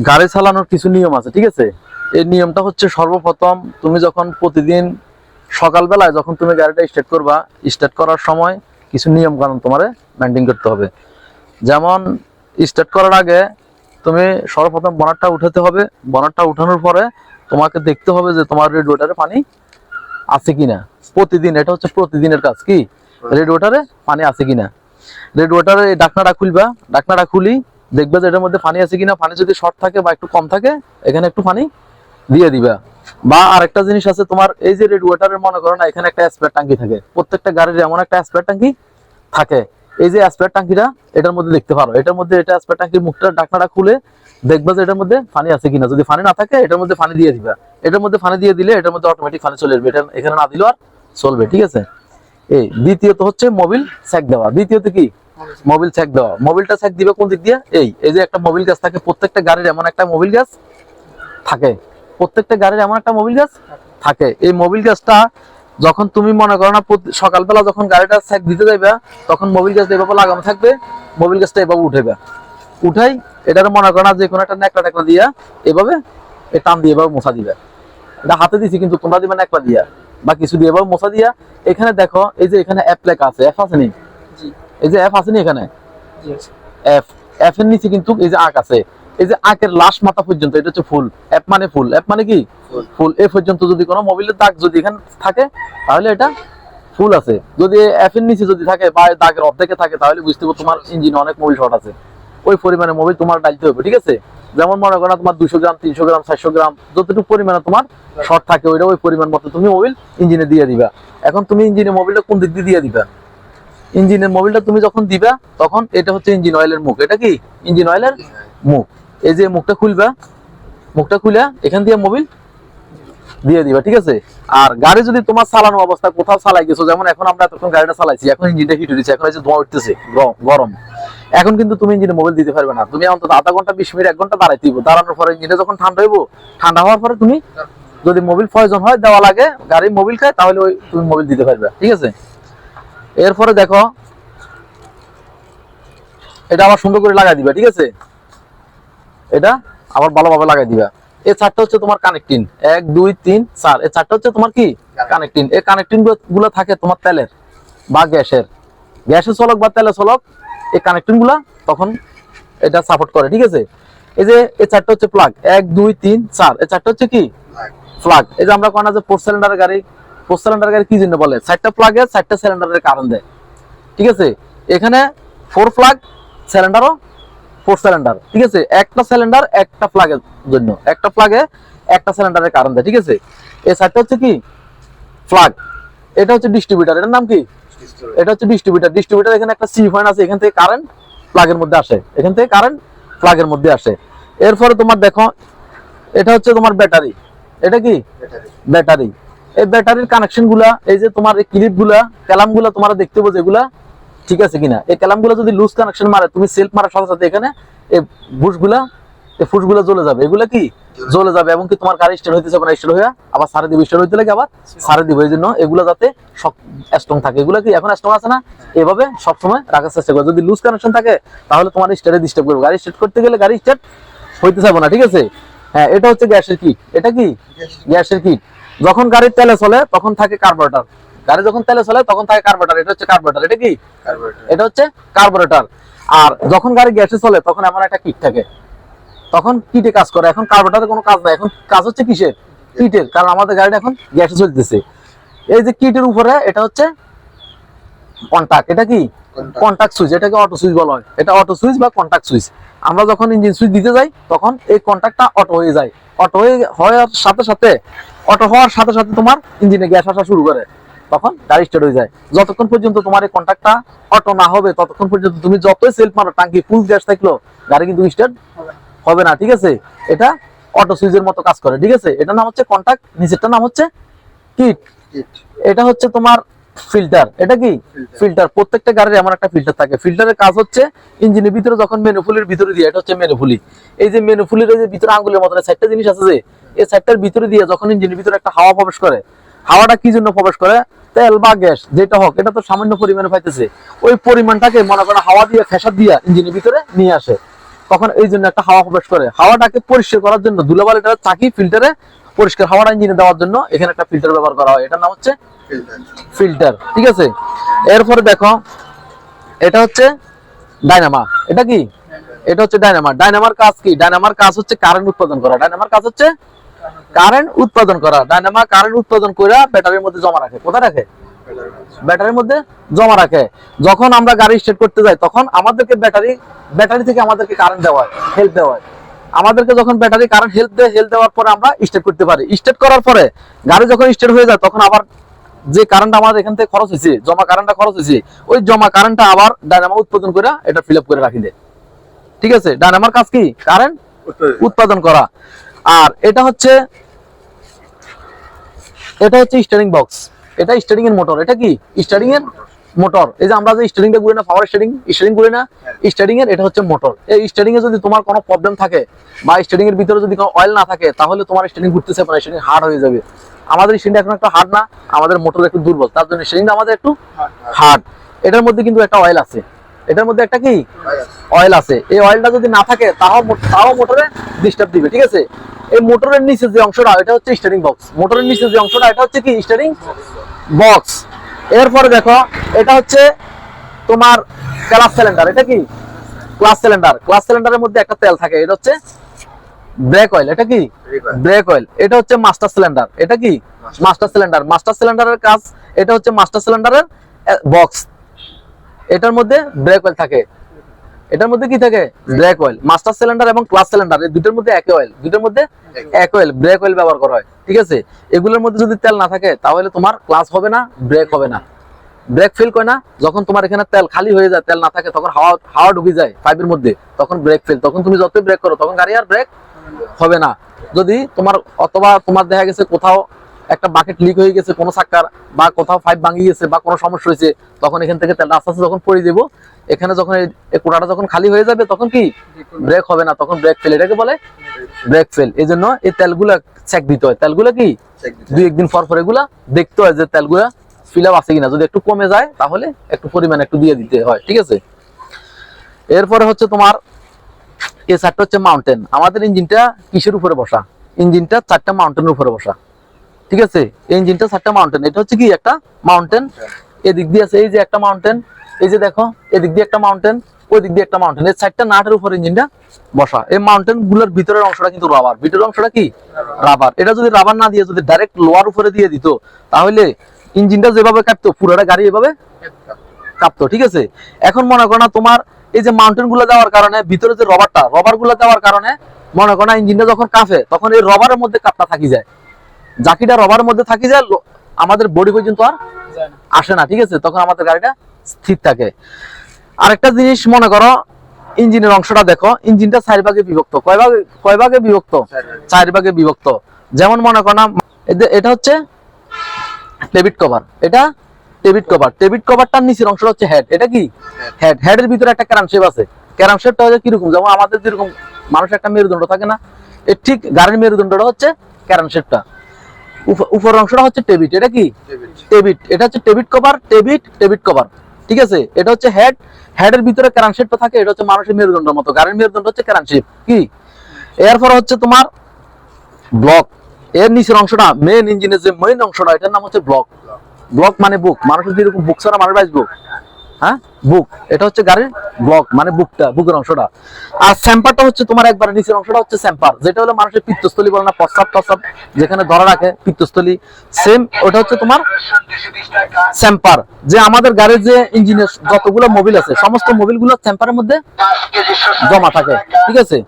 গাড়ি চালানোর কিছু নিয়ম আছে, ঠিক আছে। এই নিয়মটা হচ্ছে সর্বপ্রথম তুমি যখন প্রতিদিন সকালবেলায় যখন তুমি গাড়িটা স্টার্ট করবা, স্টার্ট করার সময় কিছু নিয়ম কানুন তোমার মেনটেন করতে হবে। যেমন স্টার্ট করার আগে তুমি সর্বপ্রথম বনারটা উঠাতে হবে। বনারটা উঠানোর পরে তোমাকে দেখতে হবে যে তোমার রেডিয়েটরে পানি আছে কিনা। প্রতিদিন, এটা হচ্ছে প্রতিদিনের কাজ, কি রেডিয়েটরে পানি আছে কিনা। রেডিয়েটরে এই ঢাকনাটা খুলবা, ঢাকনাটা খুলি দেখবে যে এটার মধ্যে পানি আছে কিনা। পানি যদি শর্ট থাকে বা একটু কম থাকে, এখানে একটু পানি দিয়ে দিবা। বা আরেকটা জিনিস আছে তোমার, এই যে রেডিয়েটরের মনে করো না, এখানে একটা স্পেয়ার ট্যাঙ্কি থাকে। প্রত্যেকটা গাড়ির এমন একটা স্পেয়ার ট্যাঙ্কি থাকে। এই যে স্পেয়ার ট্যাঙ্কিটা এটার মধ্যে দেখতে পারো, এটার মধ্যে এটা স্পেয়ার ট্যাঙ্কির মুখটা ঢাকনাটা খুলে দেখবা যে এটার মধ্যে পানি আছে কিনা। যদি পানি না থাকে এটার মধ্যে পানি দিয়ে দিবা। এটার মধ্যে পানি দিয়ে দিলে এটার মধ্যে অটোমেটিক পানি চলে আসবে, এটা এখানে না দিলেও আর চলবে, ঠিক আছে। এই দ্বিতীয়ত হচ্ছে মোবিল চেক দেওয়া। দ্বিতীয়ত কি মোবিল চেক দেওয়া। মোবিলটা চেক দিবে কোন দিক দিয়ে? এই যে একটা মোবিল গাছ থাকে, প্রত্যেকটা গাড়ির এমন একটা মোবিল গাছ থাকে। প্রত্যেকটা গাড়ির এমন একটা মোবিল গাছ থাকে। এই মোবিল গাছটা যখন তুমি মনে করো না সকালবেলা যখন গাড়িটা চেক দিতে যাইবা, তখন মোবিল গাছটা এভাবে লাগানো থাকবে। মোবিল গাছটা এভাবে উঠেবা, উঠাই এটার মনে করো না যে কোনো একটা নেকড়া টেকড়া দিয়া এভাবে টান দিয়ে এভাবে মোছা দিবে। এটা হাতে দিছি কিন্তু তোমরা দিবে নেকড়া দিয়া বা কিছু দিয়ে এভাবে মোছা দিয়া। এখানে দেখো এই যে এখানে অ্যাপ লেখা আছে, অ্যাপ আছে নি? এই যে অ্যাপ আছে নি এখানে? এফ, এফ এর নিচে কিন্তু এই যে আঁক আছে। এই যে আঁকের লাস্ট মাথা পর্যন্ত এটা হচ্ছে ফুল। অ্যাপ মানে ফুল, অ্যাপ মানে কি ফুল। এ পর্যন্ত যদি কোনো মোবিলের দাগ যদি এখানে থাকে তাহলে এটা ফুল আছে। যদি এফ এর নিচে যদি থাকে বা দাগের অর্ধেকে থাকে তাহলে বুঝতে পারো তোমার ইঞ্জিনে অনেক মোবিল শর্ট আছে। ওই পরিমাণে মোবিল তোমার ডালতে হবে, ঠিক আছে। যেমন মনে করো তোমার 200 গ্রাম 300 গ্রাম 400 গ্রাম যতটুকু পরিমাণে তোমার শর্ট থাকে, ওইটা ওই পরিমাণ মতো তুমি মোবিল ইঞ্জিনে দিয়ে দিবা। এখন তুমি ইঞ্জিনে মোবিলটা কোন দিক দিয়ে দিবা? ইঞ্জিনের মোবিলটা তুমি যখন দিবা তখন এটা হচ্ছে ইঞ্জিন অয়েলের মুখ। এটা কি ইঞ্জিন অয়েলের মুখ। এই যে মুখটা খুলবা, মুখটা খুলে এখান দিয়ে মোবিল দিয়ে দিবা, ঠিক আছে। আর গাড়ি যদি তোমার চালানো অবস্থা কোথাও চালাই গেছো, যেমন এখন আমরা এতক্ষণ গাড়িটা চালাইছি, এখন ইঞ্জিনটা হিট হচ্ছে, এখন এই যে ধোঁয়া উঠতেছে গরম, এখন কিন্তু তুমি ইঞ্জিনে মোবিল দিতে পারবে না। তুমি অন্তত আধা ঘন্টা 20 মিনিট 1 ঘন্টা দাঁড়াইতে দিব। দাঁড়ানোর পরে ইঞ্জিনটা যখন ঠান্ডা হইব, ঠান্ডা হওয়ার পরে তুমি যদি মোবিল প্রয়োজন হয় দেওয়া লাগে, গাড়ি মোবিল খায়, তাহলে ওই তুমি মোবিল দিতে পারবে, ঠিক আছে। এরপরে দেখো এটা আবার সুন্দর করে লাগাই দিবা, ঠিক আছে। এটা আবার ভালোভাবে লাগাই দিবা। এই চারটা হচ্ছে তোমার কানেক্টিং, 1 2 3 4। এই চারটা হচ্ছে তোমার কি কানেক্টিং। এই কানেক্টিং গুলো থাকে তোমার তেলের বা গ্যাসের, গ্যাসের চলক বা তেলের চলক। এই কানেক্টিং গুলা তখন এটা সাপোর্ট করে, ঠিক আছে। এই যে এই চারটা হচ্ছে প্লাগ, 1 2 3 4। এই চারটা হচ্ছে কি প্লাগ। এই যে আমরা কোন যে 4 সিলিন্ডারের গাড়ি, 4 সিলিন্ডার গাড়ি কি জন্য বলে? 4টা প্লাগে 4টা সিলিন্ডারের কারণ দেয়, ঠিক আছে। এখানে 4 প্লাগ, সিলিন্ডারও 4 সিলিন্ডার, ঠিক আছে। একটা সিলিন্ডার একটা প্লাগের জন্য, একটা প্লাগে একটা সিলিন্ডারের কারণ দেয়, ঠিক আছে। এই সাইডটা হচ্ছে কি প্লাগ। এটা হচ্ছে ডিস্ট্রিবিউটর, এটার নাম কি? এটা হচ্ছে ডিস্ট্রিবিউটর। ডিস্ট্রিবিউটর এখানে একটা সি পয়েন্ট আছে, এখান থেকে কারেন্ট প্লাগের মধ্যে আসে, এখান থেকে কারেন্ট প্লাগের মধ্যে আসে। এরপরে তোমার দেখো এটা হচ্ছে তোমার ব্যাটারি। এটা কি ব্যাটারি। এই ব্যাটারির কানেকশন গুলা, এই যে তোমার এই ক্লিপ গুলা, ক্যালাম গুলা তোমরা দেখতে পাবো যেগুলা ঠিক আছে কিনা। এই ক্যালাম গুলা যদি লুজ কানেকশন মারে, তুমি সেলফ মারার সাথে সাথে এখানে এই বুশগুলা, এই ফুসগুলা জ্বলে যাবে। এগুলা কি জ্বলে যাবে, এবং কি তোমার গাড়ি স্টার্ট হইতে যাবে না, স্টার্ট হইয়া আবার সারে দিবে, স্টার্ট হইতে লাগে আবার সারে দিবে। এই জন্য এগুলা যাতে স্ট্রং থাকে। এগুলা কি এখন স্ট্রং আছে না, এভাবে সবসময় রাখার চেষ্টা করো। যদি লুজ কানেকশন থাকে তাহলে তোমার স্টার্টে ডিস্টার্ব করবে, গাড়ি স্টার্ট করতে গেলে গাড়ি স্টার্ট হইতে যাবে না, ঠিক আছে। হ্যাঁ, এটা হচ্ছে গ্যাসের কিট। এটা কি গ্যাসের কিট। যখন গাড়ি তেলে চলে তখন থাকে কার্বোরেটর। গাড়ি যখন তেলে চলে তখন থাকে কার্বোরেটর। এটা হচ্ছে কার্বোরেটর। এটা কি এটা হচ্ছে কার্বোরেটর। আর যখন গাড়ি গ্যাসে চলে তখন এমন একটা কিট থাকে, তখন কিটে কাজ করে। এখন কার্বোরেটরে কোনো কাজ নাই, এখন কাজ হচ্ছে কিসের? কিটের। কারণ আমাদের গাড়িটা এখন গ্যাসে চলতেছে। এই যে কিটের উপরে এটা হচ্ছে কন্টাক্ট। এটা কি কন্টাক্ট সুইচ। এটাকে অটো সুইচ বলা হয়। এটা অটো সুইচ বা কন্টাক্ট সুইচ। আমরা যখন ইঞ্জিন সুইচ দিতে যাই তখন এই কন্টাক্টটা অটো হয়ে যায়। অটো হওয়ার সাথে সাথে, অটো হওয়ার সাথে সাথে তোমার ইঞ্জিনে গ্যাস আসা শুরু করে, তখন গাড়ি স্টার্ট হয়ে যায়। যতক্ষণ পর্যন্ত তোমার এই কন্টাক্টটা অটো না হবে ততক্ষণ পর্যন্ত তুমি যতই সেলফ মারো, টাঙ্কি ফুল গ্যাস থাকলো, গাড়ি কিন্তু স্টার্ট হবে না, ঠিক আছে। এটা অটো সুইচের মতো কাজ করে, ঠিক আছে। এটার নাম হচ্ছে কন্টাক্ট, নিচেরটার নাম হচ্ছে কিট। এটা হচ্ছে তোমার ফিল্টার। এটা কি ফিল্টার। প্রত্যেকটা গাড়ির এমন একটা ফিল্টার থাকে। ফিল্টারের কাজ হচ্ছে ইঞ্জিনের ভিতরে যখন মেনুফুলির ভিতরে দিয়ে, এটা হচ্ছে মেনুফুলি। এই যে মেনুফুলির যে ভিতরে আঙ্গুলের মতো 4টা জিনিস আছে, যে এই 4টার ভিতরে দিয়ে যখন ইঞ্জিনের ভিতরে একটা হাওয়া প্রবেশ করে, হাওয়াটা কি জন্য প্রবেশ করে? তেল বা গ্যাস যেটা হোক, এটা তো সামান্য পরিমাণে পাইতেছে, ওই পরিমাণটাকে মনে করো হাওয়া দিয়ে ফেসার দিয়া ইঞ্জিনের ভিতরে নিয়ে আসে। তখন এই জন্য একটা হাওয়া প্রবেশ করে, হাওয়াটাকে পরিষ্কার করার জন্য ধুলাবালিটা চাকি ফিল্টারে পরিষ্কার হাওয়াটা ইঞ্জিনে দেওয়ার জন্য এখানে একটা ফিল্টার ব্যবহার করা হয়, এটার নাম হচ্ছে ফিল্টার। ঠিক আছে, এরপরে দেখো এটা হচ্ছে ডায়নামা। এটা কি? এটা হচ্ছে ডায়নামা। ডায়নামার কাজ কি? ডায়নামার কাজ হচ্ছে কারেন্ট উৎপাদন করা। ডায়নামার কাজ হচ্ছে কারেন্ট উৎপাদন করা। ডায়নামা কারেন্ট উৎপাদন করে ব্যাটারির মধ্যে জমা রাখে। কোথায় রাখে? ব্যাটারির মধ্যে জমা রাখে। যখন আমরা গাড়ি স্টার্ট করতে যাই তখন আমাদেরকে ব্যাটারি থেকে আমাদেরকে কারেন্ট দেওয়া হয়, হেল্প দেওয়া হয়। আমাদেরকে যখন ব্যাটারি কারেন্ট হেল্প দেওয়ার পরে আমরা স্টার্ট করতে পারি। স্টার্ট করার পরে গাড়ি যখন স্টার্ট হয়ে যায় তখন আবার যে কারেন্ট আমাদের এখান থেকে খরচ হয়েছে, জমা কারেন্টটা খরচ হয়েছে, ওই জমা কারেন্টটা আবার ডায়নামো উৎপাদন করে এটা ফিল আপ করে রাখি দেয়। ঠিক আছে, ডায়নামার কাজ কি? কারেন্ট উৎপাদন করা। আর এটা হচ্ছে স্টিয়ারিং বক্স, এটা স্টিয়ারিং এর মোটর। এটা কি? স্টিয়ারিং এর মোটর। এই যে আমরা যে স্টিয়ারিংটা ঘুরে না, পাওয়ার স্টিয়ারিং ঘুরে না, স্টিয়ারিং এর এটা হচ্ছে মোটর। এই স্টিয়ারিং এ যদি তোমার কোনো প্রবলেম থাকে বা স্টিয়ারিং এর ভিতরে যদি কোনো অয়েল না থাকে তাহলে তোমার স্টিয়ারিং ঘুরতেছে না, স্টিয়ারিং হার্ড হয়ে যাবে। আমাদের স্টিয়ারিংটা এখন একটা হার্ড না, আমাদের মোটর একটু দুর্বল, তার জন্য স্টিয়ারিংটা আমাদের একটু হার্ড। এটার মধ্যে কিন্তু একটা অয়েল আছে, এটার মধ্যে একটা কি অয়েল আছে। এই অয়েলটা যদি না থাকে তাও মোটরে ডিস্টার্ব দিবে। ঠিক আছে, এই মোটরের নিচে যে অংশটা এটা হচ্ছে স্টিয়ারিং বক্স। মোটরের নিচে যে অংশটা এটা হচ্ছে কি? Steering box. এরপরে দেখো এটা হচ্ছে তোমার ক্লাস সিলিন্ডার। এটা কি? Class cylinder. ক্লাস সিলিন্ডারের মধ্যে একটা তেল থাকে, এটা হচ্ছে ব্রেক অয়েল। এটা কি? Break oil. এটা হচ্ছে মাস্টার সিলিন্ডার। এটা কি? Master cylinder. মাস্টার সিলিন্ডারের কাজ, এটা হচ্ছে মাস্টার সিলিন্ডারের বক্স। এটার মধ্যে ব্রেক অয়েল থাকে। এটার মধ্যে কি থাকে? Break oil. মাস্টার সিলিন্ডার এবং ক্লাস সিলিন্ডার এই দুটোর মধ্যে একই অয়েল, দুটোর মধ্যে এক অয়েল, ব্রেক অয়েল ব্যবহার করা হয়। ঠিক আছে, এগুলোর মধ্যে যদি তেল না থাকে তাহলে তোমার ক্লাস হবে না, ব্রেক হবে না, ব্রেক ফেল করে না। যখন তোমার এখানে তেল খালি হয়ে যায়, তেল না থাকে, তখন হাওয়া ঢুকে যায় পাইপের মধ্যে, তখন ব্রেক ফেল। তখন তুমি যতই ব্রেক করো তখন গাড়ি আর ব্রেক হবে না। যদি তোমার অথবা তোমার দেখা গেছে কোথাও একটা বাকেট লিক হয়ে গেছে কোনো চাক্কার, বা কোথাও পাইপ ভাঙিয়ে গেছে বা কোনো সমস্যা হয়েছে, তখন এখান থেকে তেলটা আস্তে আস্তে যখন পড়ে যাবো, এখানে যখন এই কোটাটা যখন খালি হয়ে যাবে তখন কি ব্রেক হবে না, তখন ব্রেক ফেল। এটাকে বলে ব্রেক ফেল। এই জন্য এই তেলগুলা চেক দিতে হয়। তেলগুলা কি দুই একদিন পর এগুলা দেখতে হয় যে তেলগুলা ফিল আপ আছে কিনা। যদি একটু কমে যায় তাহলে একটু পরিমাণ একটু দিয়ে দিতে হয়। ঠিক আছে, এরপরে হচ্ছে তোমার এই চারটা হচ্ছে মাউন্টেন। আমাদের ইঞ্জিনটা কিসের উপরে বসা? ইঞ্জিনটা চারটা মাউন্টেনের উপরে বসা। ঠিক আছে, এই ইঞ্জিনটা চারটা মাউন্টেন। এটা হচ্ছে কি একটা মাউন্টেন, এদিক দিয়ে আছে এই যে একটা মাউন্টেন, এই যে দেখো এদিক দিয়ে একটা মাউন্টেন, ওই দিক দিয়ে একটা মাউন্টেন। এই চারটা নাটের উপর ইঞ্জিনটা বসা। এই মাউন্টেন গুলোর ভিতরের অংশটা কিন্তু রাবার। ভিতরের অংশটা কি? রাবার। এটা যদি রাবার না দিয়ে যদি ডাইরেক্ট লোয়ার উপরে দিয়ে দিত তাহলে ইঞ্জিনটা যেভাবে কাঁপতো পুরোটা গাড়ি এভাবে কাঁপতো। ঠিক আছে, এখন মনে করো না তোমার এই যে মাউন্টেন গুলো দেওয়ার কারণে ভিতরে যে রবার গুলো দেওয়ার কারণে মনে করো না ইঞ্জিনটা যখন কাঁপে তখন এই রবারের মধ্যে কাপটা থাকি যায়, জাকিটা রবারের মধ্যে থাকি যায়, আমাদের বডি পর্যন্ত আর আসে না। ঠিক আছে, তখন আমাদের গাড়িটা স্থির থাকে। আরেকটা জিনিস মনে করো ইঞ্জিনের অংশটা দেখো, ইঞ্জিনটা 4 ভাগে বিভক্ত। কয় ভাগে বিভক্ত? 4 ভাগে বিভক্ত। যেমন মনে করো না এটা হচ্ছে টেবিট কভার, এটা টেবিট কভার। টেবিট কভারটার নিচের অংশটা হচ্ছে হেড। এটা কি? হেড। হেডের ভিতরে একটা ক্যারামশেপ আছে। ক্যারামশেপটা হচ্ছে কিরকম? যেমন আমাদের যেরকম মানুষের একটা মেরুদণ্ড থাকে না, এর ঠিক গাড়ির মেরুদণ্ডটা হচ্ছে ক্যারামশেপটা। উপরের অংশটা হচ্ছে টেবিট। এটা কি? টেবিট। এটা হচ্ছে টেবিট কভার, টেবিট কভার। ঠিক আছে, এটা হচ্ছে হেড। হেডের ভিতরে ক্যারামশেপটা থাকে, এটা হচ্ছে মানুষের মেরুদণ্ডের মতো। গাড়ির মেরুদণ্ড হচ্ছে ক্যারামশেপ। কি? এরপর হচ্ছে তোমার ব্লক। এর নিচের অংশটা মেইন ইঞ্জিনের যে মেইন অংশটা এটার নাম হচ্ছে ব্লক। ব্লক মানে বুক। মানুষের যেরকম বুক ছাড়া মানুষ বাঁচবো, হ্যাঁ, বুক। এটা হচ্ছে গাড়ির ব্লক মানে বুকটা, বুকের অংশটা। আর স্যাম্পারটা হচ্ছে তোমার একবারে নিচের অংশটা হচ্ছে স্যাম্পার, যেটা হলো মানুষের পিত্তস্থলী বলে না, প্রস্রাব যেখানে ধরা রাখে পিত্তস্থলী, সেম ওটা হচ্ছে তোমার স্যাম্পার। যে আমাদের গাড়ির যে ইঞ্জিনের যতগুলো মোবিল আছে সমস্ত মোবিল গুলো স্যাম্পারের মধ্যে জমা থাকে। ঠিক আছে,